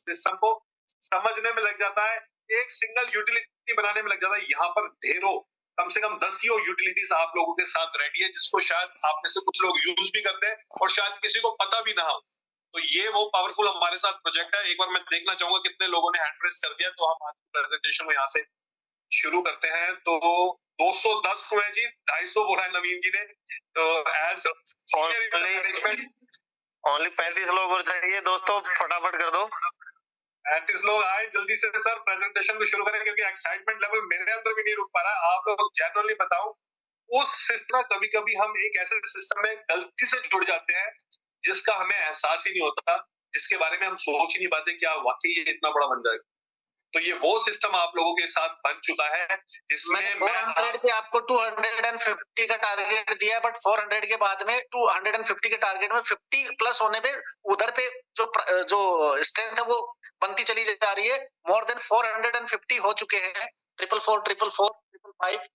System को समझने में लग जाता है, एक सिंगल यूटिलिटी बनाने में लग जाता है। यहाँ पर ढेरों, कम से कम 10 यूटिलिटीज आप लोगों के साथ रेडी है, जिसको शायद आप में से कुछ लोग यूज भी करते हैं और शायद किसी को पता भी ना हो। तो ये वो पावरफुल हमारे साथ प्रोजेक्ट है। एक बार मैं देखना चाहूंगा कितने लोगों ने हैंड रेस कर दिया, तो हम आज की प्रेजेंटेशन को यहाँ से शुरू करते हैं। तो 210 हुए जी, 250 बोला है नवीन जी ने। तो एज ओनली 35 लोग और चाहिए दोस्तों, फटाफट कर दो। 35 लोग आए जल्दी से सर, प्रेजेंटेशन को शुरू करें, क्योंकि एक्साइटमेंट लेवल मेरे अंदर भी नहीं रुक पा रहा है। आप लोग जनरली बताओ, उस सिस्टम कभी कभी हम एक ऐसे सिस्टम में गलती से जुड़ जाते हैं जिसका हमें एहसास ही नहीं होता, जिसके बारे में हम सोच ही नहीं पाते क्या वाकई ये इतना बड़ा बन जाएगा। तो ये वो सिस्टम आप लोगों के साथ बन चुका है जिसमें मैंने 400 पे आपको 250 का टारगेट दिया, बट 400 के बाद में 250 के टारगेट में 50 प्लस होने पे उधर पे जो स्ट्रेंथ है वो बनती चली जा रही है। मोर देन 450 हो चुके हैं, 444, 555,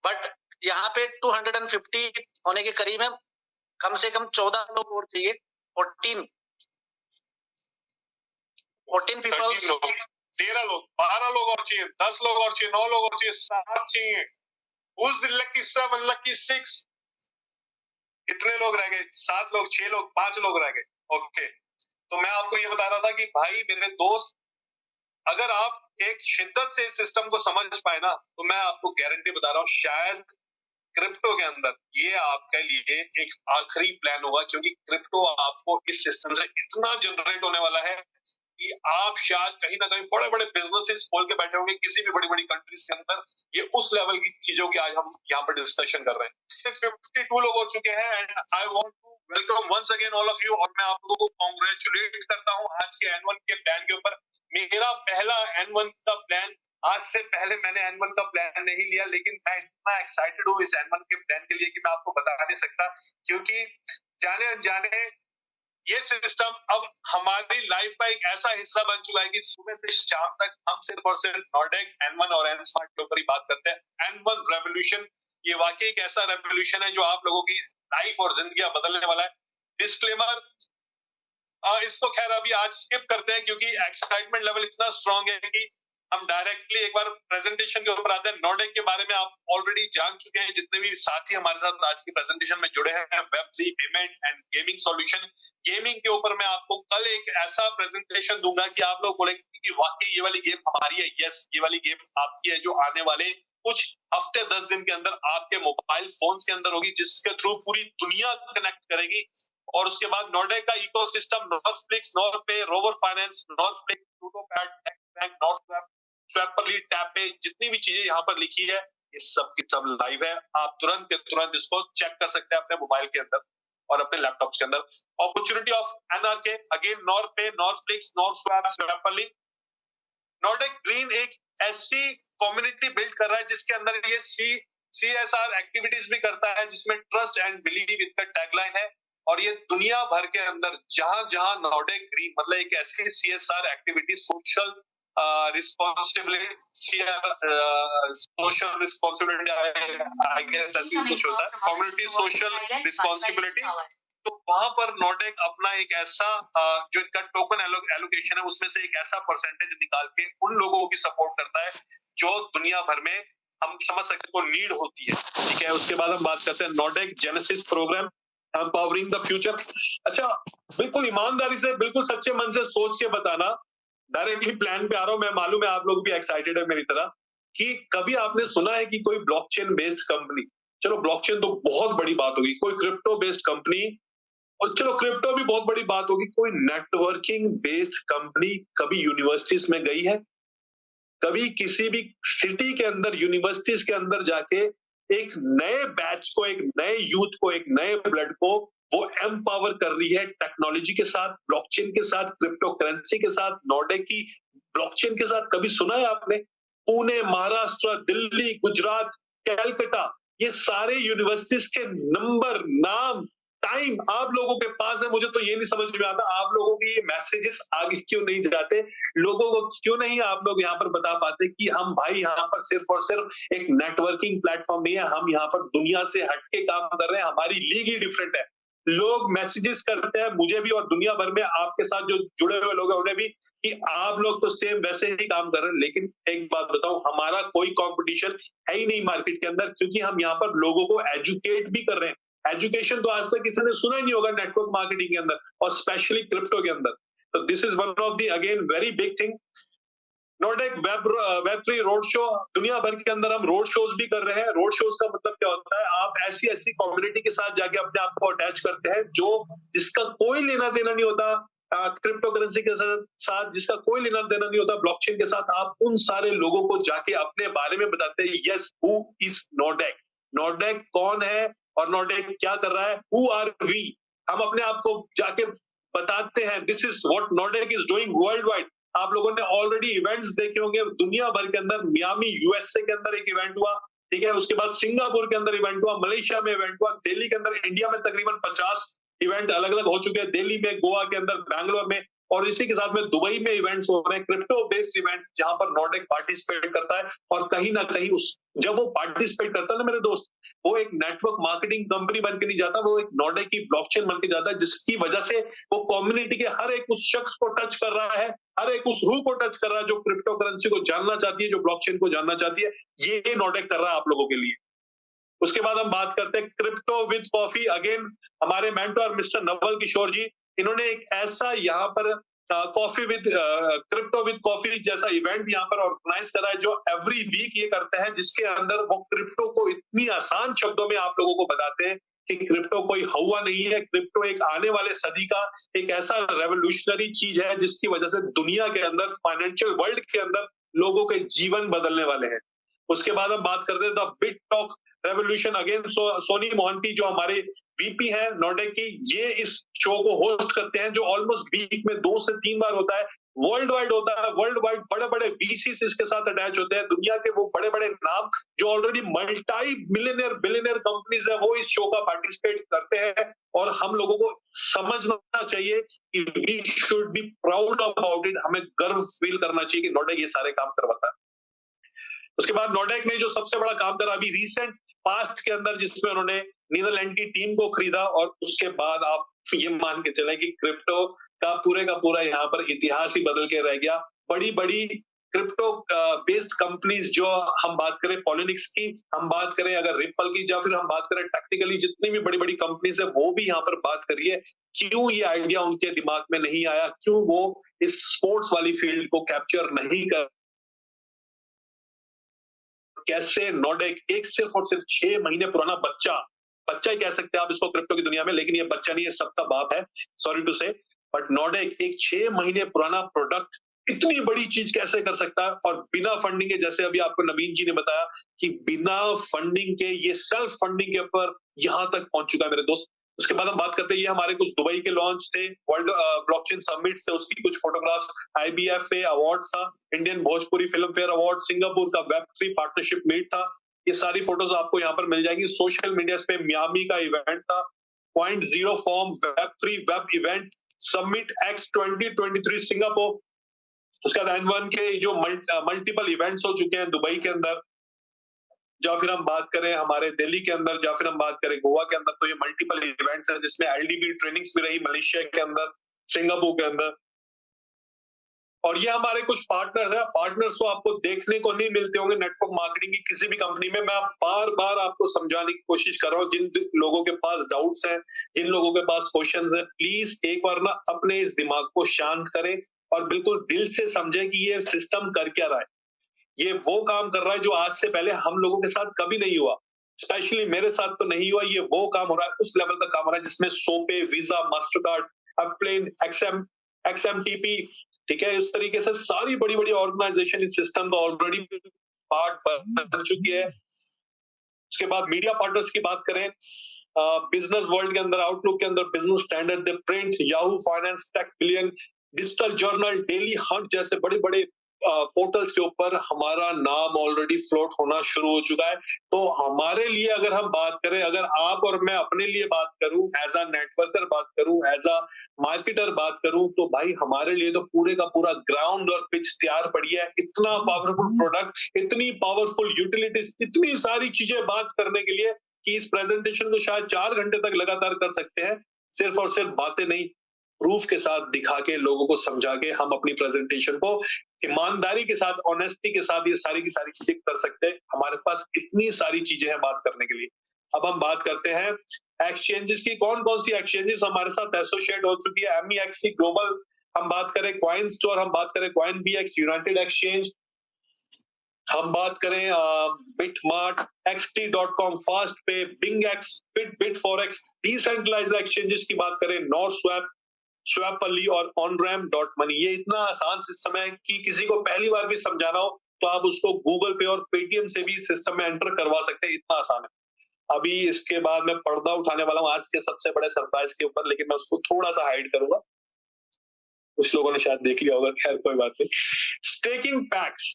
बट यहाँ पे 250 होने के करीब है। कम से कम 14 लोग और चाहिए, 14 पीपल्स, 13 लोग, 12 लोग और चाहिए, 10 लोग और चाहिए, 9 लोग और चाहिए, 7 चाहिए। उस लकी 7, लकी 6, कितने लोग रह गए? 7 लोग, 6 लोग, 5 लोग रह गए। ओके, तो मैं आपको ये बता रहा था कि भाई मेरे दोस्त, अगर आप एक शिद्दत से इस सिस्टम को समझ पाए ना, तो मैं आपको गारंटी बता रहा हूँ, शायद क्रिप्टो के अंदर ये आपके लिए एक आखिरी प्लान होगा, क्योंकि क्रिप्टो आपको इस सिस्टम से इतना जनरेट होने वाला है कि आप शायद कहीं ना कहीं बड़े बड़े बिजनेसेस खोल के बैठे होंगे किसी भी बड़ी बड़ी कंट्रीज के अंदर। ये उस लेवल की चीजों की आज हम यहाँ पर डिस्कशन कर रहे हैं। 52 लोग हो चुके हैं and I want to welcome once again all of you, और मैं आप लोगों को कांग्रेचुलेट करता हूँ आज के N1 के प्लान के ऊपर। मेरा पहला N1 का प्लान, आज से पहले मैंने N1 का प्लान नहीं लिया, लेकिन मैं इतना एक्साइटेड हूँ इस N1 के प्लान के लिए कि मैं आपको बता नहीं सकता, क्योंकि जाने अनजाने ये सिस्टम अब हमारी लाइफ का एक ऐसा हिस्सा बन चुका है कि सुबह से शाम तक हम सिर्फ और सिर्फ नॉर्डेक, N1 और N स्मार्ट के ऊपर ही बात करते हैं। N1 रेवोल्यूशन, ये वाकई एक ऐसा रेवोल्यूशन है जो आप लोगों की लाइफ और जिंदगी बदलने वाला है। डिस्क्लेमर, इसको खैर अभी आज स्किप करते हैं, क्योंकि एक्साइटमेंट लेवल इतना स्ट्रांग है कि हम डायरेक्टली एक बार प्रेजेंटेशन के ऊपर आते हैं। नॉर्डेक के बारे में आप ऑलरेडी जान चुके हैं, जितने भी साथी हमारे साथ आज की प्रेजेंटेशन में जुड़े हैं। Web3 payment and gaming solution, gaming के ऊपर मैं आपको कल एक ऐसा प्रेजेंटेशन दूंगा कि आप लोग बोलेंगे कि वाकई ये वाली गेम हमारी है। यस, ये वाली गेम आपकी है, जो आने वाले कुछ हफ्ते 10 दिन के अंदर आपके मोबाइल फोन के अंदर होगी, जिसके थ्रू पूरी दुनिया कनेक्ट करेगी। और उसके बाद नॉर्डेक का इकोसिस्टम, नॉर्थफ्लिक्स, नॉर्थे, रोवर फाइनेंस, नॉर्थफ्लिक्स, प्लूटोपैड, बैंक, नॉर्थस्वैप, स्वैपरली, टैपे, जितनी भी चीजें यहाँ पर लिखी है, ये सब की सब लाइव है। आप तुरंत के तुरंत इसको चेक कर सकते हैं अपने मोबाइल के अंदर और अपने लैपटॉप्स के अंदर। अपॉर्चुनिटी ऑफ एनआरके, अगेन नॉर्थे, नॉर्थफ्लिक्स, नॉर्थस्वैप, स्वैपरली। नॉर्डेक ग्रीन एक ऐसी कम्युनिटी बिल्ड कर रहा है जिसके अंदर ये CSR एक्टिविटीज भी करता है, जिसमें ट्रस्ट एंड बिलीव इसका टैगलाइन है। और ये दुनिया भर के अंदर जहां जहां नॉर्डेक ग्रीन, मतलब एक ऐसी CSR activity, social responsibility, social responsibility, I guess ऐसी कुछ होता है, कम्युनिटी सोशल रिस्पॉन्सिबिलिटी। तो वहां पर नॉर्डेक अपना एक ऐसा जो इनका टोकन एलोकेशन है, उसमें से एक ऐसा परसेंटेज निकाल के उन लोगों को भी सपोर्ट करता है जो दुनिया भर में हम समझ सकते को नीड होती है। ठीक है, उसके बाद हम बात करते हैं Nordek genesis program, empowering the future. अच्छा, बिल्कुल ईमानदारी से, बिल्कुल सच्चे मन से सोच के बताना, डायरेक्टली प्लान पे आ रहा हूं मैं, मालूम है आप लोग भी एक्साइटेड है मेरी तरह, कि कभी आपने सुना है कि कोई ब्लॉकचेन बेस्ड कंपनी, चलो ब्लॉकचेन तो बहुत बड़ी बात होगी, कोई क्रिप्टो बेस्ड कंपनी, और चलो क्रिप्टो भी बहुत बड़ी बात होगी, कोई नेटवर्किंग बेस्ड कंपनी कभी यूनिवर्सिटीज में गई है? कभी किसी भी सिटी के अंदर, यूनिवर्सिटीज के अंदर जाके एक नए बैच को, एक नए यूथ को, एक नए ब्लड को वो एम्पावर कर रही है टेक्नोलॉजी के साथ, ब्लॉकचेन के साथ, क्रिप्टो करेंसी के साथ, नॉर्डेक की ब्लॉकचेन के साथ? कभी सुना है आपने? पुणे, महाराष्ट्र, दिल्ली, गुजरात, कैलकाटा, ये सारे यूनिवर्सिटीज के नंबर, नाम, टाइम आप लोगों के पास है। मुझे तो ये नहीं समझ में आता, आप लोगों के ये मैसेजेस आगे क्यों नहीं जाते? लोगों को क्यों नहीं आप लोग यहाँ पर बता पाते कि हम भाई यहाँ पर सिर्फ और सिर्फ एक नेटवर्किंग प्लेटफॉर्म नहीं है, हम यहाँ पर दुनिया से हटके काम कर रहे हैं, हमारी लीग ही डिफरेंट है। लोग मैसेजेस करते हैं मुझे भी और दुनिया भर में आपके साथ जो जुड़े हुए लोग हैं उन्हें भी, कि आप लोग तो सेम वैसे ही काम कर रहे हैं। लेकिन एक बात बताऊं, हमारा कोई कंपटीशन है ही नहीं मार्केट के अंदर, क्योंकि हम यहाँ पर लोगों को एजुकेट भी कर रहे हैं। एजुकेशन तो आज तक किसी ने सुना ही नहीं होगा नेटवर्क मार्केटिंग के अंदर, और स्पेशली क्रिप्टो के अंदर। तो this is one of the again very big thing. Nordek web3 road show, दुनिया भर के अंदर हम रोड शोज भी कर रहे हैं। रोड शोज का मतलब क्या होता है, आप ऐसी ऐसी कम्युनिटी के साथ जाके अपने आप को अटैच करते हैं जो जिसका कोई लेना देना नहीं होता क्रिप्टो करेंसी के साथ, जिसका कोई लेना देना नहीं होता ब्लॉकचेन के साथ। आप उन सारे लोगों को जाके अपने बारे में बताते हैं, यस हु इज नॉर्डेक, नॉर्डेक कौन है और नॉर्डेक क्या कर रहा है, हु आर वी। हम अपने आप को जाके बताते हैं, this is what Nordek is doing world wide. आप लोगों ने ऑलरेडी इवेंट्स देखे होंगे दुनिया भर के अंदर। मियामी यूएसए के अंदर एक इवेंट हुआ, ठीक है, उसके बाद सिंगापुर के अंदर इवेंट हुआ, मलेशिया में इवेंट हुआ, दिल्ली के अंदर, इंडिया में तकरीबन 50 इवेंट अलग अलग हो चुके हैं, दिल्ली में, गोवा के अंदर, बैंगलोर में, और इसी के साथ में दुबई में इवेंट्स हो रहे हैं, क्रिप्टो बेस्ड इवेंट, जहां पर नॉर्डेक पार्टिसिपेट करता है। और कहीं ना कहीं उस जब वो पार्टिसिपेट करता है ना मेरे दोस्त, वो एक नेटवर्क मार्केटिंग कंपनी बन के नहीं जाता, वो एक नॉर्डेक की ब्लॉकचेन बन के जाता है, जिसकी वजह से वो कम्युनिटी के हर एक उस शख्स को टच कर रहा है, हर एक उस रूह को टच कर रहा है जो क्रिप्टो करेंसी को जानना चाहती है, जो ब्लॉकचेन को जानना चाहती है। ये नॉर्डेक कर रहा है आप लोगों के लिए। उसके बाद हम बात करते हैं क्रिप्टो विद कॉफी। अगेन हमारे मेंटर मिस्टर नवल किशोर जी, इन्होंने एक ऐसा यहाँ पर coffee with crypto with coffee जैसा इवेंट यहाँ पर ऑर्गेनाइज करा है, जो एवरी वीक ये करते हैं, जिसके अंदर वो क्रिप्टो को इतनी आसान शब्दों में आप लोगों को बताते हैं कि क्रिप्टो कोई हवा नहीं है, क्रिप्टो एक आने वाले सदी का एक ऐसा रेवोल्यूशनरी चीज है जिसकी वजह से दुनिया के अंदर, फाइनेंशियल वर्ल्ड के अंदर लोगों के जीवन बदलने वाले हैं। उसके बाद हम बात करते हैं the big talk revolution. Again Soni Mohanty जो हमारे वीपी है नॉर्डेक की, ये इस शो को होस्ट करते हैं, जो ऑलमोस्ट वीक में 2 से 3 बार होता है, वर्ल्ड वाइड होता है। वर्ल्ड वाइड बड़े बड़े वीसीस इसके साथ अटैच होते हैं, दुनिया के वो बड़े बड़े नाम जो already multi millionaire billionaire companies है, वो इस शो का पार्टिसिपेट करते हैं। और हम लोगों को समझना चाहिए कि we should be proud about it, हमें गर्व फील करना चाहिए कि नॉर्डेक ये सारे काम करवाता है। उसके बाद नॉर्डेक ने जो सबसे बड़ा काम करा अभी रिसेंट पास्ट के अंदर, जिसमें उन्होंने नीदरलैंड की टीम को खरीदा, और उसके बाद आप ये मान के चलें कि क्रिप्टो का पूरा यहाँ पर इतिहास ही बदल के रह गया। बड़ी बड़ी क्रिप्टो बेस्ड कंपनीज, जो हम बात करें पॉलिनिक्स की, हम बात करें अगर रिपल की, या फिर हम बात करें टेक्निकली जितनी भी बड़ी बड़ी कंपनीज है, वो भी यहाँ पर बात करिए क्यों ये आइडिया उनके दिमाग में नहीं आया, क्यों वो इस स्पोर्ट्स वाली फील्ड को कैप्चर नहीं कर, कैसे नॉर्डेक एक सिर्फ और सिर्फ 6 महीने पुराना बच्चा ही कह सकते हैं आप इसको क्रिप्टो की दुनिया में, लेकिन ये बच्चा नहीं है, सबका बाप है, सॉरी टू से, बट नॉर्डेक एक 6 महीने पुराना प्रोडक्ट इतनी बड़ी चीज कैसे कर सकता है, और बिना फंडिंग के, जैसे अभी आपको नवीन जी ने बताया कि बिना फंडिंग के ये सेल्फ फंडिंग के ऊपर यहां तक पहुंच चुका है मेरे दोस्त। उसके बाद हम बात करते हैं, ये हमारे कुछ दुबई के लॉन्च थे, वर्ल्ड ब्लॉकचेन समिट से, उसकी कुछ फोटोग्राफ्स, IBFA अवार्ड था, Indian Bhojpuri film fair award, Singapore का वेब3 पार्टनरशिप मीट था। ये सारी फोटोज आपको यहाँ पर मिल जाएगी। सोशल मीडिया पे मियामी का इवेंट था, 0.0 form Web3 web event summit x 2023 Singapore. उसके बाद N1 के जो मल्टीपल इवेंट्स हो चुके हैं दुबई के अंदर, या फिर हम बात करें हमारे दिल्ली के अंदर, या फिर हम बात करें गोवा के अंदर, तो ये मल्टीपल इवेंट्स हैं जिसमें LDB ट्रेनिंग्स भी रही मलेशिया के अंदर, सिंगापुर के अंदर। और ये हमारे कुछ पार्टनर्स हैं, पार्टनर्स को आपको देखने को नहीं मिलते होंगे नेटवर्क मार्केटिंग की किसी भी कंपनी में। मैं बार बार आपको समझाने की कोशिश कर रहा हूँ, जिन लोगों के पास डाउट्स हैं, जिन लोगों के पास क्वेश्चंस हैं, प्लीज एक बार ना अपने इस दिमाग को शांत करें और बिल्कुल दिल से समझें कि ये सिस्टम कर क्या रहा है। ये वो काम कर रहा है जो आज से पहले हम लोगों के साथ कभी नहीं हुआ, स्पेशली मेरे साथ तो नहीं हुआ। ये वो काम हो रहा है, उस लेवल का काम हो रहा है जिसमें सोपे, वीजा, मास्टरकार्ड, अपप्लेन, XMTP, ठीक है, इस तरीके से सारी बड़ी बड़ी ऑर्गेनाइजेशन इस सिस्टम का ऑलरेडी पार्ट बन चुकी है। उसके बाद मीडिया पार्टनर्स की बात करें, बिजनेस वर्ल्ड के अंदर, आउटलुक के अंदर, Business Standard, The Print, Yahoo Finance, Tech Billion, Digital Journal, Daily Hunt जैसे बड़े बड़े पोर्टल्स के ऊपर हमारा नाम ऑलरेडी फ्लोट होना शुरू हो चुका है। तो हमारे लिए अगर हम बात करें, अगर आप और मैं अपने लिए बात करूं, एज अ नेटवर्कर बात करूं, एज अ मार्केटर बात करूं, तो भाई हमारे लिए तो पूरे का पूरा ग्राउंड और पिच तैयार पड़ी है। इतना पावरफुल प्रोडक्ट, इतनी पावरफुल यूटिलिटीज, इतनी सारी चीजें बात करने के लिए कि इस प्रेजेंटेशन को शायद 4 घंटे तक लगातार कर सकते हैं। सिर्फ और सिर्फ बातें नहीं, प्रूफ के साथ दिखा के, लोगों को समझा के हम अपनी प्रेजेंटेशन को ईमानदारी के साथ, ऑनेस्टी के साथ ये सारी की सारी चीजें कर सकते हैं। हमारे पास इतनी सारी चीजें हैं बात करने के लिए। अब हम बात करते हैं एक्सचेंजेस की। कौन कौन सी एक्सचेंजेस हमारे साथ एसोसिएट हो चुकी है? MEXC ग्लोबल, हम बात करें क्वाइन स्टोर, हम बात करें क्वाइन BX, यूनाइटेड एक्सचेंज, हम बात करें बिटमार्ट, XT.com, फास्ट पे, बिंगएक्स, बिटफॉरेक्स, डिसेंट्रलाइज्ड एक्सचेंजेस की बात करें, नॉर्थ स्वैप, स्वैपली और OnRamp.money। ये इतना आसान सिस्टम है कि किसी को पहली बार भी समझाना हो तो आप उसको गूगल पे और पेटीएम से भी सिस्टम में एंटर करवा सकते हैं, इतना आसान है। अभी इसके बाद मैं पर्दा उठाने वाला हूं आज के सबसे बड़े सरप्राइज के ऊपर, लेकिन मैं उसको थोड़ा सा हाइड करूंगा, कुछ लोगों ने शायद देख लिया होगा, खैर कोई बात नहीं। स्टेकिंग पैक्स,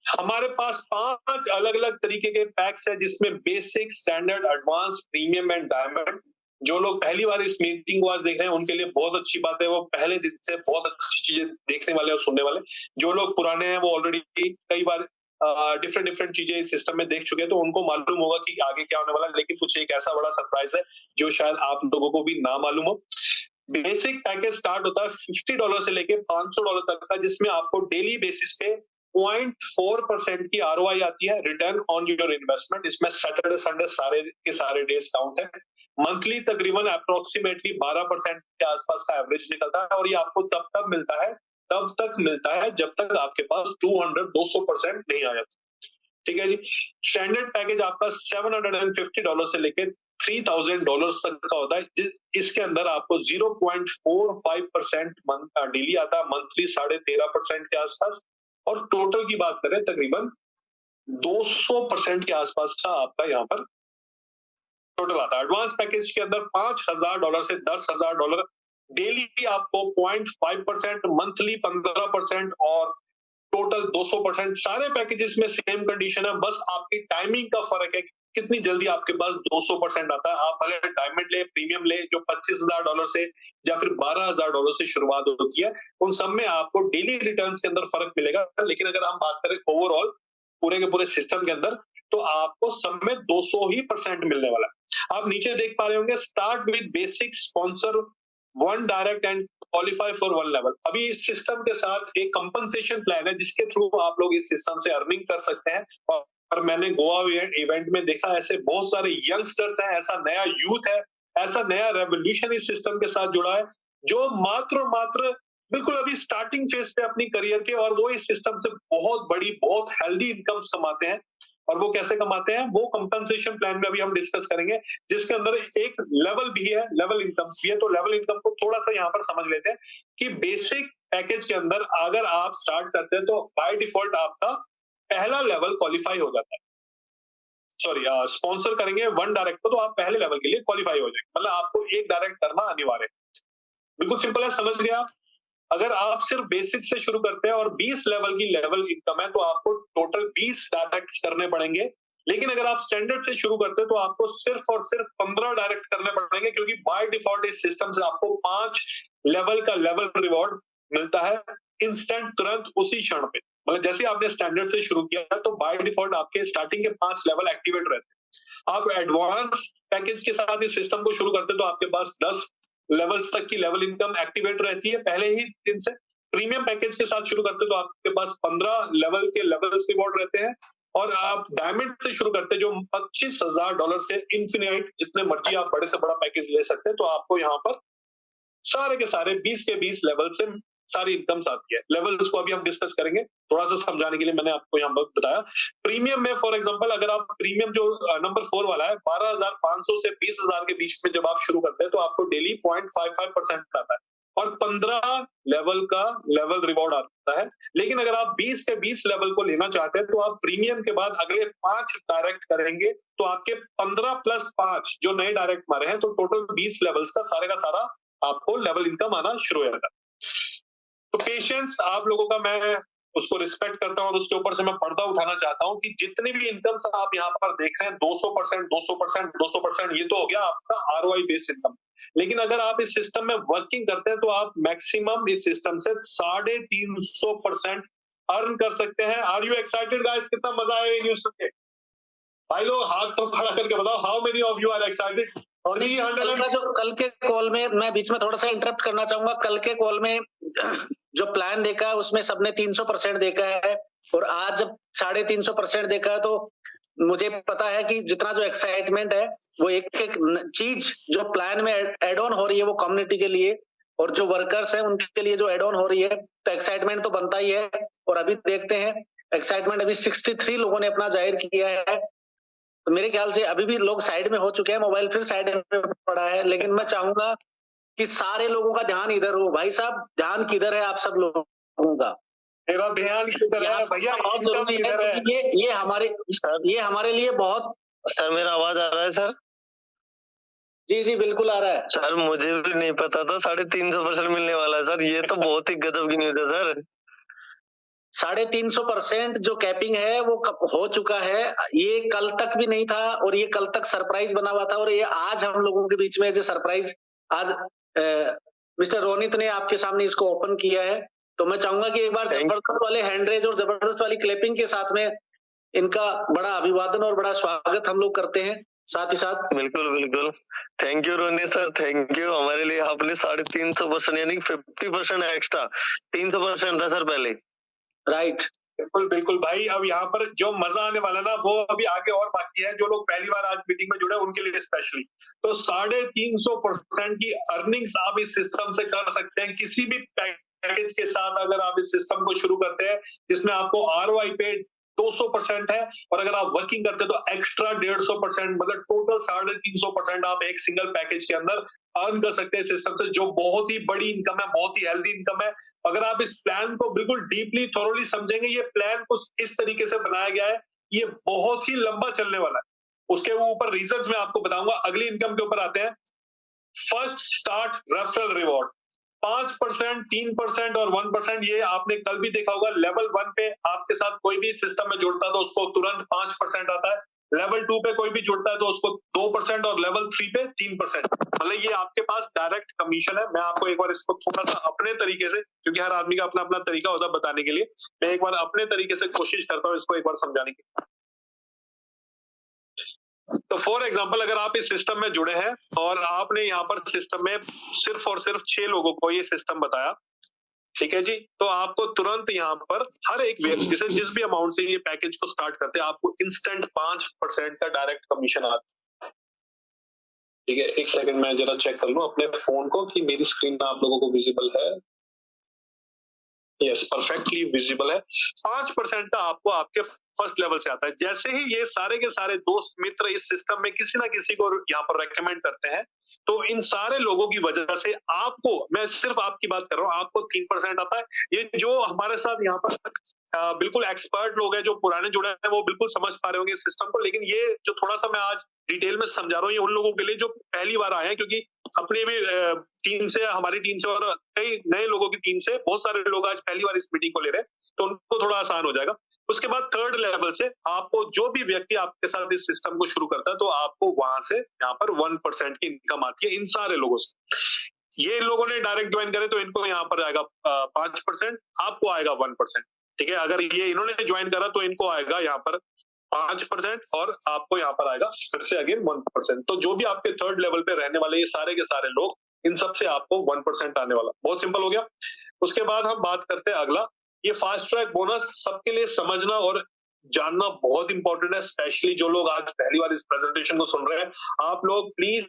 हमारे पास 5 अलग अलग तरीके के पैक्स है, जिसमें basic, standard, advance, premium and diamond. जो लोग पहली बार इस मीटिंग को आज देख रहे हैं उनके लिए बहुत अच्छी बात है, वो पहले दिन से बहुत अच्छी चीजें देखने वाले और सुनने वाले। जो लोग पुराने हैं वो ऑलरेडी कई बार डिफरेंट चीजें इस सिस्टम में देख चुके हैं, तो उनको मालूम होगा कि आगे क्या होने वाला है। लेकिन कुछ एक ऐसा बड़ा सरप्राइज है जो शायद आप लोगों को भी ना मालूम हो। बेसिक पैकेज स्टार्ट होता है $50 से लेके $500 तक का, जिसमें आपको डेली बेसिस पे 0.4% की ROI आती है, रिटर्न ऑन योर इन्वेस्टमेंट। इसमें सैटरडे संडे सारे के सारे डेज काउंट है। मंथली तकरीबन अप्रोक्सीमेटली 12% के आसपास का एवरेज निकलता है, और ये आपको तब तक मिलता है जब तक आपके पास 200-200% नहीं आ जाता। ठीक है जी। स्टैंडर्ड पैकेज आपका $750 से लेके $3,000 तक का होता है। इसके अंदर आपको 0.45% डेली आता है, मंथली 13.5% के आसपास, और टोटल की बात करें तकरीबन 200% के आसपास का आपका यहाँ पर टोटल आता है। एडवांस पैकेज के अंदर $5,000 से $10,000 डेली आपको 0.5%, मंथली 15% और टोटल 200%। सारे पैकेजेस में सेम कंडीशन है, बस आपकी टाइमिंग का फर्क है कितनी जल्दी आपके पास 200% आता है। आप भले डायमंड ले, प्रीमियम ले, जो $25,000 से या फिर $12,000 से शुरुआत होती है, उन सब में आपको डेली रिटर्न्स के अंदर फर्क मिलेगा। लेकिन अगर हम बात करें ओवरऑल पूरे के पूरे सिस्टम के अंदर, तो आपको सब में 200% मिलने वाला है। आप नीचे देख पा रहे होंगे, start with basic, sponsor, 1 direct and qualify for 1 level. अभी इस सिस्टम के साथ एक कंपनसेशन प्लान है जिसके थ्रू आप लोग इस सिस्टम से अर्निंग कर सकते हैं। और मैंने गोवा इवेंट में देखा, ऐसे बहुत सारे यंगस्टर्स हैं, ऐसा नया यूथ है, ऐसा नया रेवोल्यूशन इस सिस्टम के साथ जुड़ा है, जो मात्र बिल्कुल अभी स्टार्टिंग फेज पे अपनी करियर के, और वो इस सिस्टम से बहुत बड़ी, बहुत हेल्दी इनकम्स कमाते हैं। और वो कैसे कमाते हैं, वो कंपनसेशन प्लान में अभी हम डिस्कस करेंगे, जिसके अंदर एक लेवल भी है, लेवल इनकम्स भी है। तो लेवल इनकम को थोड़ा सा यहाँ पर समझ लेते हैं कि बेसिक पैकेज के अंदर अगर आप स्टार्ट करते हैं तो बाय डिफॉल्ट आपका पहला लेवल क्वालिफाई हो जाता है। सॉरी, स्पॉन्सर करेंगे 1 डायरेक्ट को, तो आप पहले लेवल के लिए क्वालिफाई हो जाएंगे, मतलब आपको 1 डायरेक्ट करना अनिवार्य है। बिल्कुल सिंपल है, समझ गया। अगर आप सिर्फ बेसिक से शुरू करते हैं और 20 लेवल की लेवल इनकम है, तो आपको टोटल 20 डायरेक्ट करने पड़ेंगे। लेकिन अगर आप स्टैंडर्ड से शुरू करते हैं तो आपको सिर्फ और सिर्फ 15 डायरेक्ट करने पड़ेंगे, क्योंकि बाय डिफॉल्ट इस सिस्टम से आपको 5 लेवल का लेवल रिवॉर्ड मिलता है इंस्टेंट, तुरंत उसी क्षण पे। मतलब जैसे आपने स्टैंडर्ड से शुरू किया तो बाय डिफॉल्ट आपके स्टार्टिंग के 5 लेवल एक्टिवेट रहते हैं। आप एडवांस पैकेज के साथ इस सिस्टम को शुरू करते हैं तो आपके पास 10 लेवल्स तक की लेवल इनकम एक्टिवेट रहती है पहले ही दिन से। प्रीमियम पैकेज के साथ शुरू करते हैं तो आपके पास 15 लेवल के लेवल्स रिवॉर्ड रहते हैं। और आप डायमंड से शुरू करते हैं जो $25,000 से इन्फिनिट, जितने मर्जी आप बड़े से बड़ा पैकेज ले सकते हैं, तो आपको यहाँ पर सारे के सारे 20 के 20 लेवल से सारी इनकम्स आती है। लेवल्स को अभी हम डिस्कस करेंगे, थोड़ा सा समझाने के लिए मैंने आपको यहाँ पर बताया। प्रीमियम में फॉर एग्जांपल अगर आप प्रीमियम जो नंबर 4 वाला है, 12,500 से 20,000 के बीच में जब आप शुरू करते हैं तो आपको डेली 0.55% आता है और 15 लेवल का लेवल रिवॉर्ड आता है। लेकिन अगर आप 20 के 20 लेवल को लेना चाहते हैं तो आप प्रीमियम के बाद अगले 5 डायरेक्ट करेंगे, तो आपके 15 प्लस 5 जो नए डायरेक्ट मारे हैं, तो टोटल 20 लेवल्स का सारा आपको लेवल इनकम आना शुरू हो जाता है। तो पेशेंस आप लोगों का मैं उसको रिस्पेक्ट करता हूँ और उसके ऊपर से मैं पर्दा उठाना चाहता हूँ कि जितनी भी इनकम्स आप यहाँ पर देख रहे हैं 200%, ये तो हो गया आपका ROI बेस्ड इनकम। लेकिन अगर आप इस सिस्टम में वर्किंग करते हैं तो आप मैक्सिमम इस सिस्टम से 350% अर्न कर सकते हैं। Are you excited guys? कितना मजा आया न्यूज़ सुन के? भाई लोग हाथ तो खड़ा करके बताओ, how many of you are excited? और कल के कॉल में मैं बीच में थोड़ा सा इंटरप्ट करना चाहूंगा। कल के कॉल में जो प्लान देखा है उसमें सबने 300% देखा है और आज जब 350% देखा है, तो मुझे पता है कि जितना जो एक्साइटमेंट है वो एक एक चीज जो प्लान में एड ऑन हो रही है वो कम्युनिटी के लिए और जो वर्कर्स हैं उनके लिए जो एड ऑन हो रही है, तो एक्साइटमेंट तो बनता ही है। और अभी देखते हैं एक्साइटमेंट अभी 63 लोगों ने अपना जाहिर किया है, तो मेरे ख्याल से अभी भी लोग साइड में हो चुके हैं, मोबाइल फिर साइड में पड़ा है। लेकिन मैं चाहूंगा कि सारे लोगों का ध्यान इधर हो। भाई साहब, ध्यान किधर है आप सब लोगों का? मेरा ध्यान किधर है भैया? बहुत जरूरी है। ये हमारे लिए बहुत। सर मेरा आवाज आ रहा है सर? जी जी बिल्कुल आ रहा है सर। मुझे भी नहीं पता था 350% मिलने वाला है सर। ये तो बहुत ही गजब की न्यूज है सर। 350% जो कैपिंग है वो हो चुका है। ये कल तक भी नहीं था और ये कल तक सरप्राइज बना हुआ था और ये आज हम लोगों के बीच में सरप्राइज आज मिस्टर रोनित ने आपके सामने इसको ओपन किया है। तो मैं चाहूंगा कि एक बार जबरदस्त वाले हैंडरेज और जबरदस्त वाली क्लैपिंग के साथ में इनका बड़ा अभिवादन और बड़ा स्वागत हम लोग करते हैं साथ ही साथ। बिल्कुल बिल्कुल, thank you Ronit sir, thank you. हमारे लिए आपने 350% यानी 50% एक्स्ट्रा, 300% था सर पहले। राइट, बिल्कुल बिल्कुल भाई। अब यहाँ पर जो मजा आने वाला ना वो अभी आगे और बाकी है। जो लोग पहली बार आज मीटिंग में जुड़े उनके लिए स्पेशली तो 350% की अर्निंग्स आप इस सिस्टम से कर सकते हैं किसी भी पैकेज के साथ। अगर आप इस सिस्टम को शुरू करते हैं जिसमें आपको ROI पे 200% है और अगर आप वर्किंग करते हैं तो एक्स्ट्रा 150%, मतलब टोटल 350% आप एक सिंगल पैकेज के अंदर अर्न कर सकते हैं सिस्टम से, जो बहुत ही बड़ी इनकम है, बहुत ही हेल्दी इनकम है। अगर आप इस प्लान को बिल्कुल डीपली थोरोली समझेंगे, ये प्लान कुछ इस तरीके से बनाया गया है, ये बहुत ही लंबा चलने वाला है। उसके ऊपर रीजंस मैं आपको बताऊंगा। अगली इनकम के ऊपर आते हैं। फर्स्ट स्टार्ट रेफरल रिवॉर्ड 5%, 3% और 1%। ये आपने कल भी देखा होगा। लेवल 1 पे आपके साथ कोई भी सिस्टम में जुड़ता है तो उसको तुरंत 5% आता है। लेवल 2 पे कोई भी जुड़ता है तो उसको 2% और लेवल 3 पे 3%। मतलब ये आपके पास डायरेक्ट कमीशन है। मैं आपको एक बार इसको थोड़ा सा अपने तरीके से, क्योंकि हर आदमी का अपना अपना तरीका होता है बताने के लिए, मैं एक बार अपने तरीके से कोशिश करता हूँ इसको एक बार समझाने की। तो फॉर एग्जांपल, अगर आप इस सिस्टम में जुड़े हैं और आपने यहाँ पर सिस्टम में सिर्फ और सिर्फ 6 लोगों को ये सिस्टम बताया, ठीक है जी, तो आपको तुरंत यहाँ पर हर एक व्यक्ति से जिस भी अमाउंट से ये पैकेज को स्टार्ट करते हैं आपको इंस्टेंट 5% का डायरेक्ट कमीशन आता है। ठीक है, एक सेकंड मैं जरा चेक कर लूं अपने फोन को कि मेरी स्क्रीन में आप लोगों को विजिबल है। यस, परफेक्टली विजिबल है। 5% का आपको आपके फर्स्ट लेवल से आता है। जैसे ही ये सारे के सारे दोस्त मित्र इस सिस्टम में किसी ना किसी को यहाँ पर रेकमेंड करते हैं, तो इन सारे लोगों की वजह से आपको, मैं सिर्फ आपकी बात कर रहा हूँ, आपको 3% आता है। ये जो हमारे साथ यहाँ पर बिल्कुल एक्सपर्ट लोग हैं, जो पुराने जुड़े हैं, वो बिल्कुल समझ पा रहे होंगे इस सिस्टम को। लेकिन ये जो थोड़ा सा मैं आज डिटेल में समझा रहा हूँ, ये उन लोगों के लिए जो पहली बार आए हैं, क्योंकि अपने भी टीम से, हमारी टीम से और कई नए लोगों की टीम से बहुत सारे लोग आज पहली बार इस मीटिंग को ले रहे हैं, तो उनको थोड़ा आसान हो जाएगा। उसके बाद थर्ड लेवल से आपको जो भी व्यक्ति आपके साथ इस सिस्टम को शुरू करता है, तो आपको वहां से यहाँ पर 1% की इनकम आती है इन सारे लोगों से। ये लोगों ने डायरेक्ट ज्वाइन करे तो इनको यहाँ पर आएगा 5%, आपको आएगा 1%। ठीक है, अगर ये इन्होंने ज्वाइन करा तो इनको आएगा यहाँ पर 5% और आपको यहाँ पर आएगा फिर से अगेन 1%। तो जो भी आपके थर्ड लेवल पे रहने वाले ये सारे के सारे लोग, इन सब से आपको 1% आने वाला। बहुत सिंपल हो गया। उसके बाद हम बात करते हैं अगला, ये फास्ट ट्रैक बोनस सबके लिए समझना और जानना बहुत इंपॉर्टेंट है, स्पेशली जो लोग आज पहली बार इस प्रेजेंटेशन को सुन रहे हैं। आप लोग प्लीज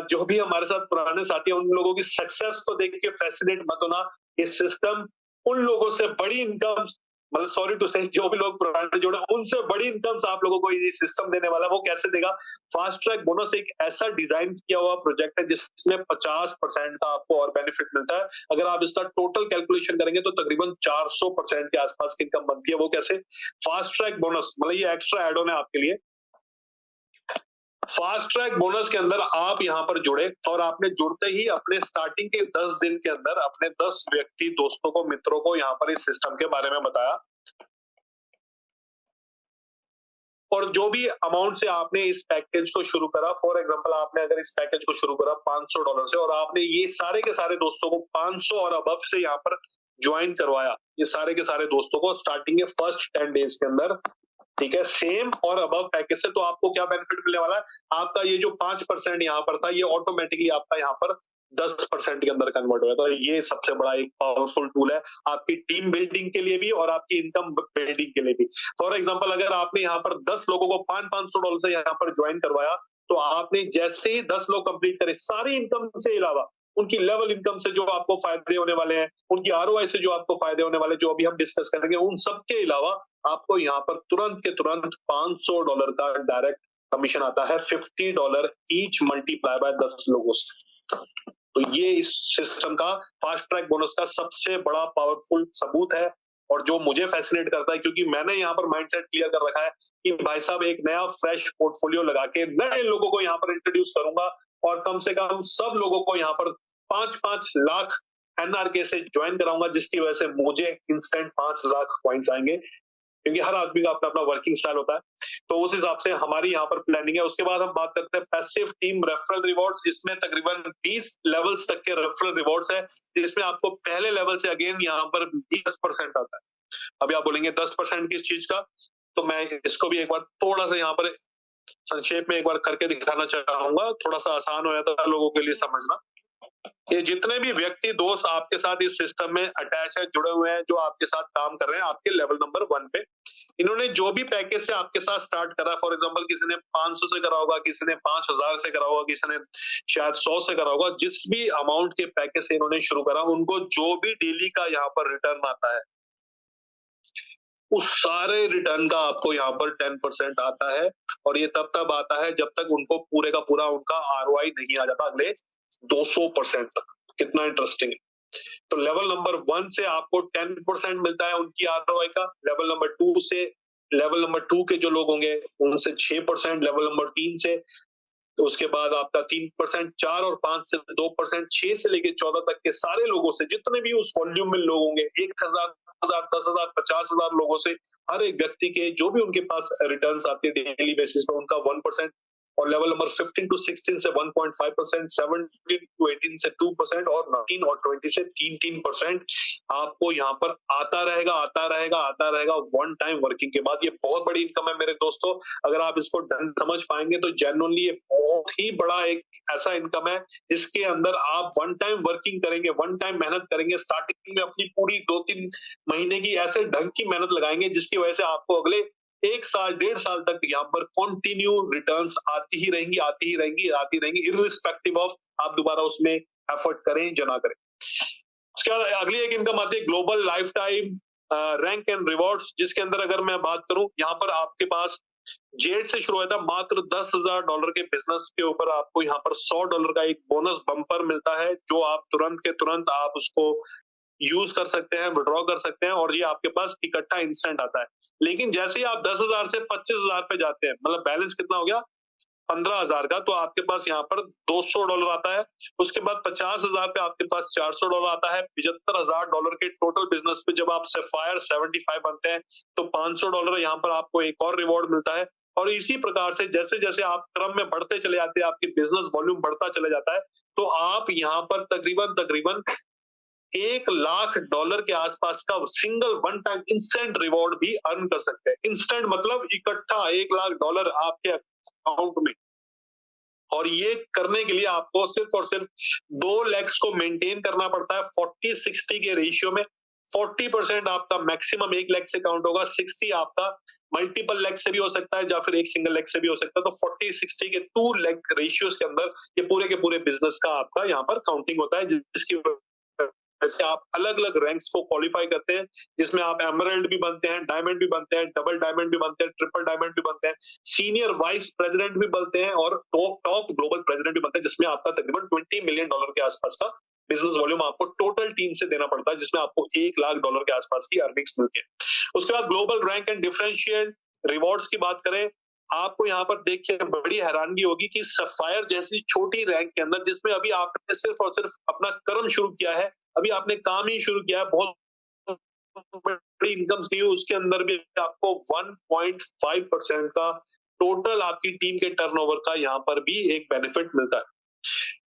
जो भी हमारे साथ पुराने साथी हैं, उन लोगों की सक्सेस को देख के फैसिनेट मत होना। इस सिस्टम उन लोगों से बड़ी इनकम, मतलब सॉरी टू से, जो भी लोग पुराने जुड़े उनसे बड़ी इनकम्स आप लोगों को ये सिस्टम देने वाला है। वो कैसे देगा? फास्ट ट्रैक बोनस एक ऐसा डिजाइन किया हुआ प्रोजेक्ट है जिसमें 50% का आपको और बेनिफिट मिलता है। अगर आप इसका टोटल कैलकुलेशन करेंगे तो तकरीबन 400% के आसपास की इनकम बनती है। वो कैसे? फास्ट ट्रैक बोनस, मतलब ये एक्स्ट्रा एड ऑन है आपके लिए। फास्ट ट्रैक बोनस के अंदर आप यहां पर जुड़े और आपने जुड़ते ही अपने स्टार्टिंग के 10 दिन के अंदर अपने 10 व्यक्ति, दोस्तों को, मित्रों को यहां पर इस सिस्टम के बारे में बताया। और जो भी अमाउंट से आपने इस पैकेज को शुरू करा, फॉर एग्जांपल आपने अगर इस पैकेज को शुरू करा $500 से और आपने ये सारे के सारे दोस्तों को 500 और अबव से यहाँ पर ज्वाइन करवाया, ये सारे के सारे दोस्तों को स्टार्टिंग के फर्स्ट 10 डेज के अंदर, ठीक है, सेम और अबव पैकेज से। तो आपको क्या बेनिफिट मिलने वाला है, आपका ये जो 5% यहाँ पर था, ये ऑटोमेटिकली आपका यहाँ पर 10% के अंदर कन्वर्ट हो जाता है। तो ये सबसे बड़ा एक पावरफुल टूल है आपकी टीम बिल्डिंग के लिए भी और आपकी इनकम बिल्डिंग के लिए भी। फॉर एग्जांपल, अगर आपने यहाँ पर 10 लोगों को $500 से यहाँ पर ज्वाइन करवाया, तो आपने जैसे ही 10 लोग कंप्लीट करे, सारी इनकम से अलावा उनकी लेवल इनकम से जो आपको फायदे होने वाले हैं, उनकी आरओआई से जो आपको फायदे होने वाले, जो अभी हम डिस्कस करेंगे, उन सब के अलावा आपको यहाँ पर तुरंत के तुरंत $500 का डायरेक्ट कमीशन आता है, $50 ईच मल्टीप्लाई बाय 10 लोगों से। तो ये इस सिस्टम का फास्ट ट्रैक बोनस का सबसे बड़ा पावरफुल सबूत है, और जो मुझे फैसिनेट करता है, क्योंकि मैंने यहाँ पर माइंडसेट क्लियर कर रखा है कि भाई साहब एक नया फ्रेश पोर्टफोलियो लगा के नए लोगों को यहाँ पर इंट्रोड्यूस करूंगा, और कम से कम सब लोगों को यहाँ पर 5-5 लाख एनआरके से ज्वाइन कराऊंगा, जिसकी वजह से मुझे इंस्टेंट 5 लाख पॉइंट्स आएंगे, क्योंकि हर आदमी का अपना अपना वर्किंग स्टाइल होता है। तो उस हिसाब से हमारी यहाँ पर प्लानिंग है। उसके बाद हम बात करते हैं पैसिव टीम रेफरल रिवॉर्ड्स। इसमें तकरीबन 20 लेवल्स तक के रेफरल रिवॉर्ड्स है, जिसमें आपको पहले लेवल से अगेन यहाँ पर 20% आता है। अभी आप बोलेंगे 10% किस चीज का, तो मैं इसको भी एक बार थोड़ा सा यहाँ पर संक्षेप में एक बार करके दिखाना चाहूंगा, थोड़ा सा आसान हो जाता है लोगों के लिए समझना। ये जितने भी व्यक्ति दोस्त आपके साथ इस सिस्टम में अटैच है, जुड़े हुए हैं, जो आपके साथ काम कर रहे हैं आपके लेवल नंबर 1 पे, इन्होंने जो भी पैकेज से आपके साथ स्टार्ट करा, फॉर एग्जांपल किसी ने 500 से करा होगा, किसी ने 5000 से करा होगा, किसी ने शायद 100 से करा होगा, जिस भी अमाउंट के पैकेज से इन्होंने शुरू करा, उनको जो भी डेली का यहाँ पर रिटर्न आता है, उस सारे रिटर्न का आपको यहाँ पर 10% आता है। और ये तब आता है जब तक उनको पूरे का पूरा उनका आरओआई नहीं आ जाता अगले 200% तक। कितना इंटरेस्टिंग है। तो लेवल नंबर 1 से आपको 10% मिलता है उनकी आरओआई का, लेवल नंबर 2 से, लेवल नंबर 2 के जो लोग होंगे उनसे 6%, लेवल नंबर 3 से, उसके बाद आपका 3%, 4 और 5 से 2%, 6 से लेके 14 तक के सारे लोगों से, जितने भी उस वॉल्यूम में लोग होंगे, 1000, 10,000, 50,000 लोगों से, हर एक व्यक्ति के जो भी उनके पास रिटर्न्स आते हैं डेली बेसिस पे, उनका 1%, और लेवल नंबर 15 to 16 से 1.5%, 17 to 18 से 2%, और 19 और 20 से 3% आपको यहाँ पर आता रहेगा वन टाइम वर्किंग के बाद। ये बहुत बड़ी इनकम है मेरे दोस्तों। अगर आप इसको ढंग समझ पाएंगे तो जेन्युइनली ये बहुत ही बड़ा एक ऐसा इनकम है जिसके अंदर आप वन टाइम वर्किंग करेंगे, वन टाइम मेहनत करेंगे, स्टार्टिंग में अपनी पूरी 2-3 महीने की ऐसे ढंग की मेहनत लगाएंगे, जिसकी वजह से आपको अगले 1 साल 1.5 साल तक यहाँ पर कंटिन्यू रिटर्न्स आती ही रहेंगी, इर्रिस्पेक्टिव ऑफ आप दोबारा उसमें एफर्ट करें या ना करें। उसके बाद अगली एक इनकम आती है global life time rank and rewards, जिसके अंदर अगर मैं बात करूं, यहाँ पर आपके पास जेड से शुरू हुआ था, मात्र $10,000 के बिजनेस के ऊपर आपको यहाँ पर $100 का एक बोनस बम्पर मिलता है, जो आप तुरंत के तुरंत आप उसको यूज कर सकते हैं, विड्रॉ कर सकते हैं, और ये आपके पास इकट्ठा इंस्टेंट आता है। लेकिन जैसे ही आप 10,000 से 25,000 पे जाते हैं, मतलब बैलेंस कितना हो गया 15,000 का, तो आपके पास यहाँ पर $200 आता है। उसके बाद 50,000 पे आपके पास $400 आता है। $75,000 के टोटल बिजनेस पे जब आप सफायर 75 बनते हैं, तो $500 यहाँ पर आपको एक और रिवॉर्ड मिलता है। और इसी प्रकार से जैसे जैसे आप क्रम में बढ़ते चले जाते हैं, आपके बिजनेस वॉल्यूम बढ़ता चले जाता है, तो आप यहाँ पर तकरीबन $1,00,000 के आसपास का single one time instant reward भी अर्न कर सकते हैं। इंस्टेंट मतलब इकट्ठा $1,00,000 आपके अकाउंट में। और ये करने के लिए आपको सिर्फ और सिर्फ 2 लेग्स को मेंटेन करना पड़ता है 40-60 के रेशियो में। 40% आपका मैक्सिमम 1 लेग से काउंट होगा, 60 आपका मल्टीपल लेग से भी हो सकता है या फिर एक सिंगल लेग से भी हो सकता है। तो 40-60 के 2 लेग रेशियोज के अंदर ये पूरे के पूरे बिजनेस का आपका यहाँ पर काउंटिंग होता है, जिसकी वैसे आप अलग अलग रैंक्स को क्वालिफाई करते हैं, जिसमें आप एमरल्ड भी बनते हैं, डायमंड भी बनते हैं, डबल डायमंड भी बनते हैं, ट्रिपल डायमंड भी बनते हैं, सीनियर वाइस प्रेसिडेंट भी बनते हैं, और टॉप ग्लोबल प्रेसिडेंट भी बनते हैं, जिसमें आपका तकरीबन $20 मिलियन के आसपास का बिजनेस वॉल्यूम आपको टोटल टीम से देना पड़ता है, जिसमें आपको $1,00,000 के आसपास की अर्निंग्स मिलती है। उसके बाद global rank and differentiate rewards की बात करें, आपको यहाँ पर देख के बड़ी हैरानगी होगी कि सफायर जैसी छोटी रैंक के अंदर, जिसमें अभी आपने सिर्फ और सिर्फ अपना कर्म शुरू किया है, अभी आपने काम ही शुरू किया है, बहुत बड़ी इनकम नहीं हुई, उसके अंदर भी आपको 1.5% का टोटल आपकी टीम के टर्नओवर का यहाँ पर भी एक बेनिफिट मिलता है।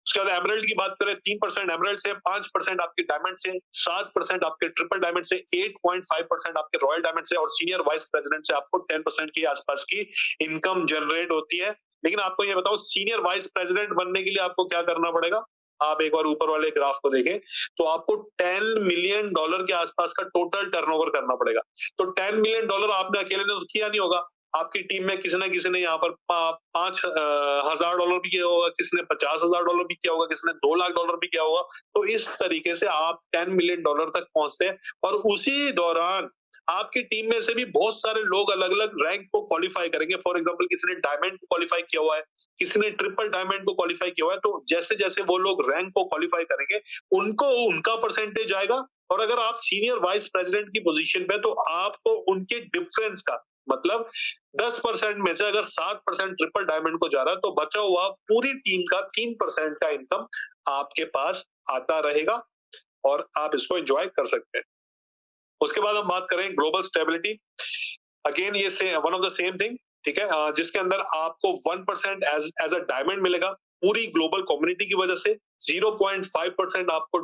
उसके बाद एमरल्ड की बात करें 3% एमरल्ड से, 5% आपके डायमंड से, 7% आपके ट्रिपल डायमंड से, 8.5% आपके रॉयल डायमंड से और सीनियर वाइस प्रेसिडेंट से आपको 10% के आसपास की इनकम जनरेट होती है। लेकिन आपको ये बताओ सीनियर वाइस प्रेसिडेंट बनने के लिए आपको क्या करना पड़ेगा? आप एक बार ऊपर वाले ग्राफ को देखें तो आपको $10 मिलियन के आसपास का टोटल टर्नओवर करना पड़ेगा। तो $10 मिलियन आपने अकेले ने तो किया नहीं होगा, आपकी टीम में किसी ना किसी ने यहाँ पर $5,000 भी किया होगा, किसी ने $50,000 भी किया होगा, किसी ने $2 लाख भी किया होगा। तो इस तरीके से आप $10 मिलियन तक पहुंचते हैं और उसी दौरान आपकी टीम में से भी बहुत सारे लोग अलग अलग रैंक को क्वालिफाई करेंगे। फॉर एग्जाम्पल किसी ने डायमंड को क्वालिफाई किया हुआ है, किसी ने ट्रिपल डायमंड को क्वालिफाई किया हुआ है। तो जैसे जैसे वो लोग रैंक को क्वालिफाई करेंगे उनको उनका परसेंटेज आएगा और अगर आप सीनियर वाइस प्रेसिडेंट की पोजीशन पे तो आपको उनके डिफरेंस का मतलब 10% में से अगर 7% ट्रिपल डायमंड को जा रहा है तो बचा हुआ पूरी टीम का 3% का इनकम आपके पास आता रहेगा और आप इसको एंजॉय कर सकते हैं। उसके बाद हम बात करें ग्लोबल स्टेबिलिटी, अगेन ये one of the same thing, ठीक है, जिसके अंदर आपको 1% एज अ डायमंड मिलेगा पूरी ग्लोबल कम्युनिटी की वजह से, 0.5% आपको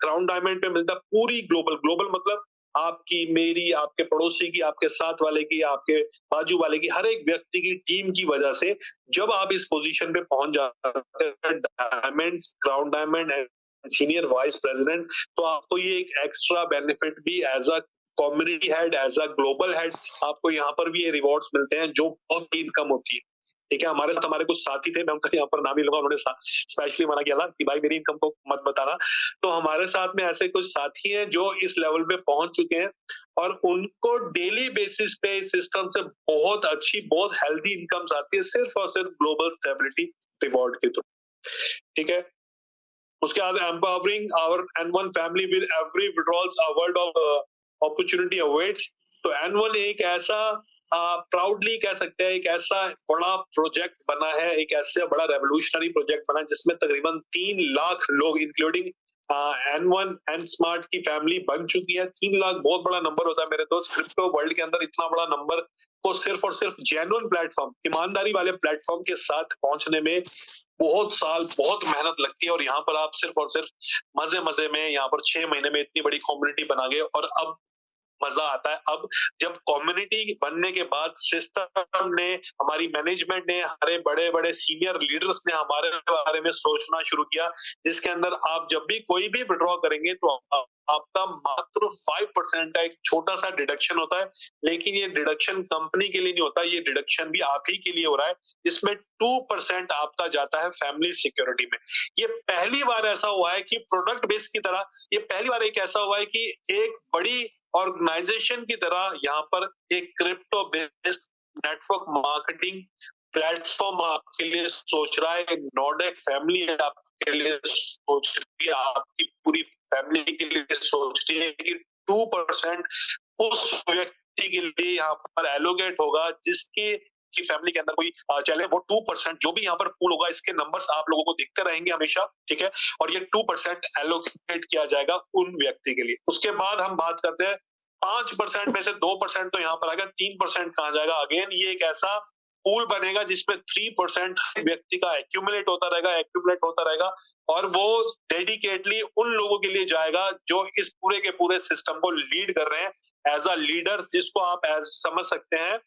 क्राउन डायमंड पे मिलता है पूरी ग्लोबल मतलब आपकी, मेरी, आपके पड़ोसी की, आपके साथ वाले की, आपके बाजू वाले की, हर एक व्यक्ति की टीम की वजह से जब आप इस पोजीशन पे पहुंच जाते हैं diamond, crown diamond and senior vice president, तो आपको ये एक एक्स्ट्रा बेनिफिट भी as a community head, as a global head आपको यहाँ पर भी ये रिवॉर्ड्स मिलते हैं जो बहुत ही इनकम होती है। ठीक है, हमारे साथ हमारे कुछ साथी थे, मैं उनका यहाँ पर नाम ही लूंगा, उन्होंने स्पेशली मना किया था कि भाई मेरी इनकम को मत बताना। तो हमारे साथ में ऐसे कुछ साथी हैं जो इस लेवल पे पहुंच चुके हैं और उनको डेली बेसिस पे इस सिस्टम से बहुत अच्छी, बहुत हेल्दी इनकम्स आती है सिर्फ और सिर्फ ग्लोबल स्टेबिलिटी रिवॉर्ड के थ्रू। ठीक है, उसके बाद empowering our N1 family with every withdrawals a world of opportunity awaits. तो N1 एक ऐसा प्राउडली कह सकते हैं एक ऐसा बड़ा प्रोजेक्ट बना है, एक ऐसा बड़ा रेवोल्यूशनरी प्रोजेक्ट बना है जिसमें तकरीबन 3 लाख लोग इंक्लूडिंग N1 एन स्मार्ट की फैमिली बन चुकी है। 3 लाख बहुत बड़ा नंबर होता है मेरे दोस्त, क्रिप्टो वर्ल्ड के अंदर इतना बड़ा नंबर को सिर्फ और सिर्फ जेन्युइन प्लेटफॉर्म, ईमानदारी वाले प्लेटफॉर्म के साथ पहुंचने में बहुत साल, बहुत मेहनत लगती है और यहाँ पर आप सिर्फ और सिर्फ मजे मजे में यहाँ पर 6 महीने में इतनी बड़ी कम्युनिटी बना गए और अब मजा आता है। अब जब कम्युनिटी बनने के बाद सिस्टम ने, हमारी मैनेजमेंट ने, हमारे बड़े बड़े सीनियर लीडर्स ने हमारे बारे में सोचना शुरू किया, जिसके अंदर आप जब भी कोई भी विड्रॉ करेंगे तो आपका मात्र 5% का एक छोटा सा डिडक्शन होता है, लेकिन ये डिडक्शन कंपनी के लिए नहीं होता, ये डिडक्शन भी आप ही के लिए हो रहा है, जिसमें 2% आपका जाता है फैमिली सिक्योरिटी में। ये पहली बार ऐसा हुआ है कि प्रोडक्ट बेस की तरह, ये पहली बार एक ऐसा हुआ है कि एक बड़ी ऑर्गेनाइजेशन की तरह यहाँ पर एक crypto based network marketing platform आपके लिए सोच रहा है। नॉर्डेक फैमिली आपके लिए सोच रही है, आपकी पूरी फैमिली के लिए सोच रही है कि 2% उस व्यक्ति के लिए यहाँ पर एलोकेट होगा जिसकी फैमिली के अंदर कोई चले, वो 2% जो भी यहाँ पर पूल होगा, इसके नंबर्स आप लोगों को दिखते रहेंगे हमेशा, ठीक है, और ये 2% एलोकेट किया जाएगा उन व्यक्ति के लिए। उसके बाद हम बात करते हैं 5% में से 2% तो यहाँ पर आएगा, 3% कहाँ जाएगा? अगेन ये एक ऐसा पूल बनेगा जिसमें 3% व्यक्ति का एक्यूमुलेट होता रहेगा और वो डेडिकेटली उन लोगों के लिए जाएगा जो इस पूरे के पूरे सिस्टम को लीड कर रहे हैं एज अ लीडर, जिसको आप एज समझ सकते हैं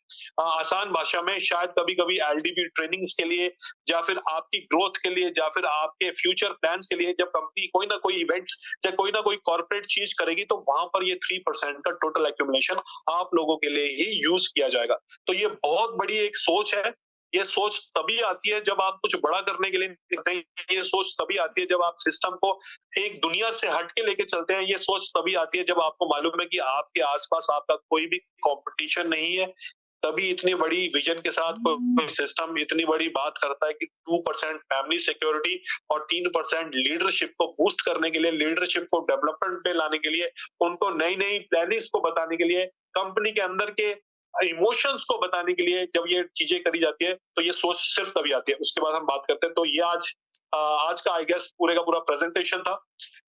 आसान भाषा में, शायद कभी कभी एलडीबी ट्रेनिंग्स के लिए या फिर आपकी ग्रोथ के लिए या फिर आपके फ्यूचर प्लान्स के लिए, जब कंपनी कोई ना कोई इवेंट्स या कोई ना कोई कॉर्पोरेट चीज करेगी तो वहां पर ये 3% का टोटल एक्यूमुलेशन आप लोगों के लिए ही यूज किया जाएगा। तो ये बहुत बड़ी एक सोच है। ये सोच तभी आती है जब आप कुछ बड़ा करने के लिए निकलते हैं, ये सोच तभी आती है जब आप सिस्टम को एक दुनिया से हट के लेके चलते हैं, ये सोच तभी आती है जब आपको मालूम है कि आपके आसपास आपका कोई भी कंपटीशन नहीं है। तभी इतनी बड़ी विजन के साथ कोई सिस्टम इतनी बड़ी बात करता है कि 2% फैमिली सिक्योरिटी और 3% लीडरशिप को बूस्ट करने के लिए, लीडरशिप को डेवलपमेंट पे लाने के लिए, उनको नई नई प्लानिंग्स को बताने के लिए, कंपनी के अंदर के इमोशंस को बताने के लिए जब ये चीजें करी जाती है तो ये सोच सिर्फ तभी आती है। उसके बाद हम बात करते हैं, तो ये आज का आई गेस पूरे का पूरा प्रेजेंटेशन था।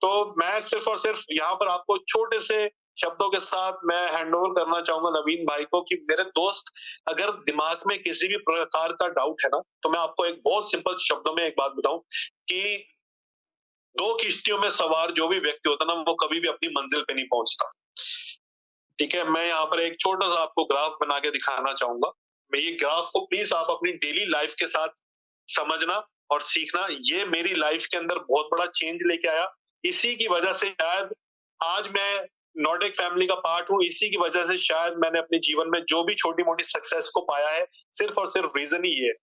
तो मैं सिर्फ और सिर्फ यहाँ पर आपको छोटे से शब्दों के साथ मैं हैंड ओवर करना चाहूंगा नवीन भाई को कि मेरे दोस्त, अगर दिमाग में किसी भी प्रकार का डाउट है ना, तो मैं आपको एक बहुत सिंपल शब्दों में एक बात बताऊं कि दो किश्तियों में सवार जो भी व्यक्ति होता है ना, वो कभी भी अपनी मंजिल पे नहीं पहुंचता। ठीक है, मैं यहाँ पर एक छोटा सा आपको ग्राफ बना के दिखाना चाहूंगा। मैं ये ग्राफ को प्लीज आप अपनी डेली लाइफ के साथ समझना और सीखना। ये मेरी लाइफ के अंदर बहुत बड़ा चेंज लेके आया। इसी की वजह से शायद आज मैं नॉर्डिक फैमिली का पार्ट हूँ। इसी की वजह से शायद मैंने अपने जीवन में जो भी छोटी मोटी सक्सेस को पाया है, सिर्फ और सिर्फ रीजन ही ये है।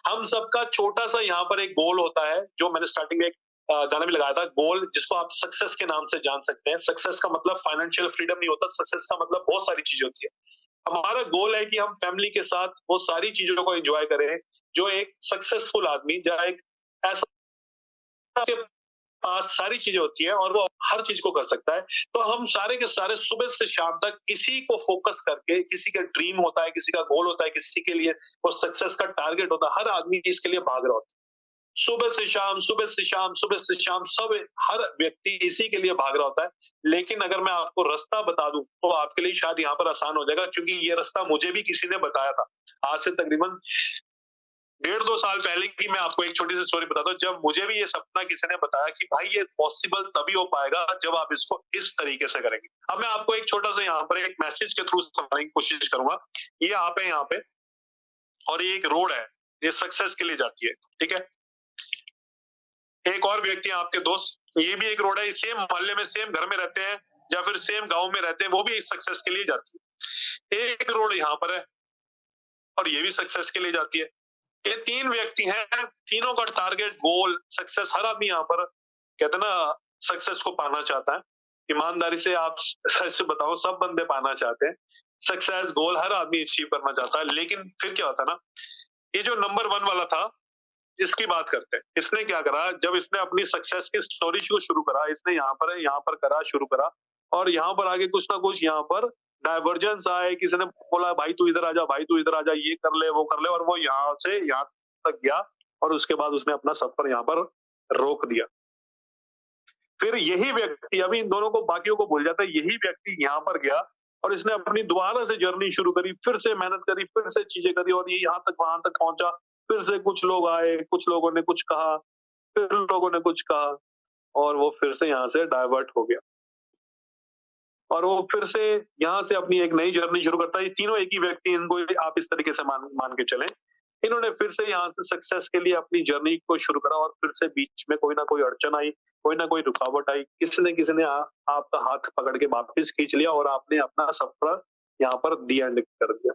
हम सबका छोटा सा यहाँ पर एक गोल होता है, जो मैंने स्टार्टिंग में एक गाना भी लगाया था, गोल, जिसको आप सक्सेस के नाम से जान सकते हैं। सक्सेस का मतलब फाइनेंशियल फ्रीडम नहीं होता, सक्सेस का मतलब बहुत सारी चीजें होती है। हमारा गोल है कि हम फैमिली के साथ वो सारी चीजों को एंजॉय करें जो एक सक्सेसफुल आदमी, जहाँ एक ऐसा के पास सारी चीजें होती है और वो हर चीज को कर सकता है। तो हम सारे के सारे सुबह से शाम तक इसी को फोकस करके, किसी का ड्रीम होता है, किसी का गोल होता है, किसी के लिए वो सक्सेस का टारगेट होता है, हर आदमी इसके लिए भाग रहा होता है। सुबह से शाम, सुबह से शाम, सुबह से शाम, सब हर व्यक्ति इसी के लिए भाग रहा होता है। लेकिन अगर मैं आपको रास्ता बता दूं तो आपके लिए शायद यहाँ पर आसान हो जाएगा, क्योंकि ये रास्ता मुझे भी किसी ने बताया था। आज से तकरीबन 1.5-2 साल पहले की मैं आपको एक छोटी सी स्टोरी बताता हूँ, जब मुझे भी ये सपना किसी ने बताया कि भाई ये पॉसिबल तभी हो पाएगा जब आप इसको इस तरीके से करेंगे। अब मैं आपको एक छोटा सा यहाँ पर एक मैसेज के थ्रू समझाने की कोशिश करूंगा। ये आप है यहाँ पे, और ये एक रोड है, ये सक्सेस के लिए जाती है। ठीक है, एक और व्यक्ति है आपके दोस्त, ये भी एक रोड है, सेम मोहल्ले में, सेम घर में रहते हैं या फिर सेम गांव में रहते हैं, वो भी सक्सेस के लिए जाती है। एक रोड यहाँ पर है और ये भी सक्सेस के लिए जाती है। ये 3 व्यक्ति हैं, तीनों का टारगेट, गोल, सक्सेस, हर आदमी यहाँ पर कहते हैं ना सक्सेस को पाना चाहता है। ईमानदारी से आप सच से बताओ, सब बंदे पाना चाहते हैं सक्सेस, गोल, हर आदमी अचीव करना चाहता है। लेकिन फिर क्या होता है ना, ये जो नंबर 1 वाला था, इसकी बात करते हैं। इसने क्या करा, जब इसने अपनी सक्सेस की स्टोरी को शुरू करा, इसने यहाँ पर करा, शुरू करा, और यहाँ पर आगे कुछ ना कुछ यहाँ पर डाइवर्जेंस आए। किसी ने बोला भाई तू इधर आ जा, भाई तू इधर आ जा, ये कर ले, वो कर ले, और वो यहाँ से यहाँ तक गया और उसके बाद उसने अपना सफर यहाँ पर रोक दिया। फिर यही व्यक्ति, अभी इन दोनों को, बाकियों को भूल जाता है, यही व्यक्ति यहाँ पर गया और इसने अपनी दोबारा से जर्नी शुरू करी, फिर से मेहनत करी, फिर से चीजें करी, और ये यहाँ तक, वहां तक पहुंचा। फिर से कुछ लोग आए, कुछ लोगों ने कुछ कहा, फिर लोगों ने कुछ कहा, और वो फिर से यहाँ से डाइवर्ट हो गया और वो फिर से यहाँ से अपनी एक नई जर्नी शुरू करता है। ये तीनों एक ही व्यक्ति, इनको आप इस तरीके से मान के चलें। इन्होंने फिर से यहाँ से सक्सेस के लिए अपनी जर्नी को शुरू करा और फिर से बीच में कोई ना कोई अड़चन आई, कोई ना कोई रुकावट आई, किसी ने आपका हाथ पकड़ के वापस खींच लिया और आपने अपना सफर यहाँ पर दी एंड कर दिया।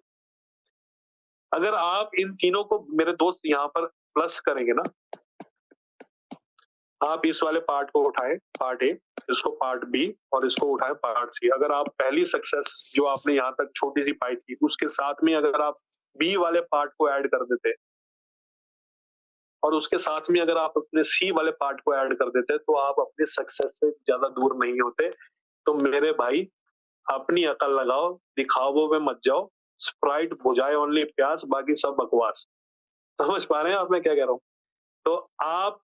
अगर आप इन तीनों को, मेरे दोस्त, यहाँ पर प्लस करेंगे ना, आप इस वाले पार्ट को उठाएं, पार्ट ए, इसको पार्ट बी, और इसको उठाएं पार्ट सी। अगर आप पहली सक्सेस जो आपने यहाँ तक छोटी सी पाई थी, उसके साथ में अगर आप बी वाले पार्ट को ऐड कर देते और उसके साथ में अगर आप अपने सी वाले पार्ट को ऐड कर देते, तो आप अपने सक्सेस से ज्यादा दूर नहीं होते। तो मेरे भाई, अपनी अकल लगाओ, दिखावों में मत जाओ। स्प्राइट भुजाए ओनली प्यास, बाकी सब बकवास। समझ पा रहे हैं आप मैं क्या कह रहा हूँ? तो आप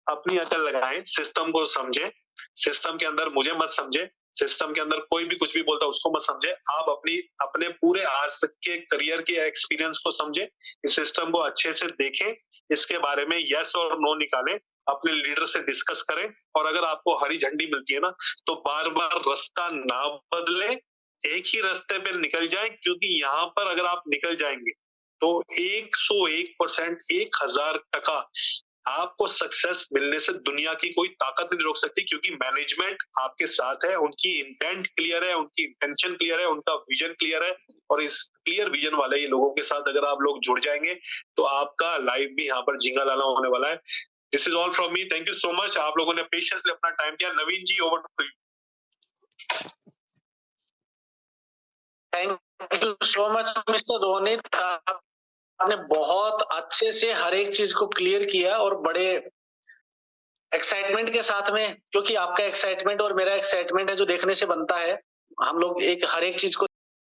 अपनी अकल लगाएं, सिस्टम को समझें, सिस्टम के अंदर मुझे मत समझे, सिस्टम के अंदर कोई भी कुछ भी बोलता है उसको मत समझे। आप अपने पूरे आज तक के करियर के एक्सपीरियंस को समझे, इस सिस्टम को अच्छे से देखें, इसके बारे में यस और नो निकालें, अपने लीडर से डिस्कस करें, और अगर आपको हरी झंडी मिलती है ना, तो बार बार रास्ता ना बदले, एक ही रास्ते पे निकल जाए, क्योंकि यहाँ पर अगर आप निकल जाएंगे तो 101%, 1000% आपको सक्सेस मिलने से दुनिया की कोई ताकत नहीं रोक सकती, क्योंकि मैनेजमेंट आपके साथ है, उनकी इंटेंट क्लियर है, उनकी इंटेंशन क्लियर है, उनका विजन क्लियर है, और इस क्लियर विजन वाले ये लोगों के साथ अगर आप लोग जुड़ जाएंगे तो आपका लाइफ भी यहाँ पर झींगा लाला होने वाला है। This is all from me, thank you so much. आप लोगों ने पेशेंसली अपना टाइम दिया। Naveen ji, over to you. Thank you so much mister Ronit, आपने बहुत अच्छे से हर एक चीज को क्लियर किया और बड़े एक्साइटमेंट के साथ में, क्योंकि आपका एक्साइटमेंट और मेरा एक्साइटमेंट है जो देखने से बनता है। हम लोग एक हर एक चीज को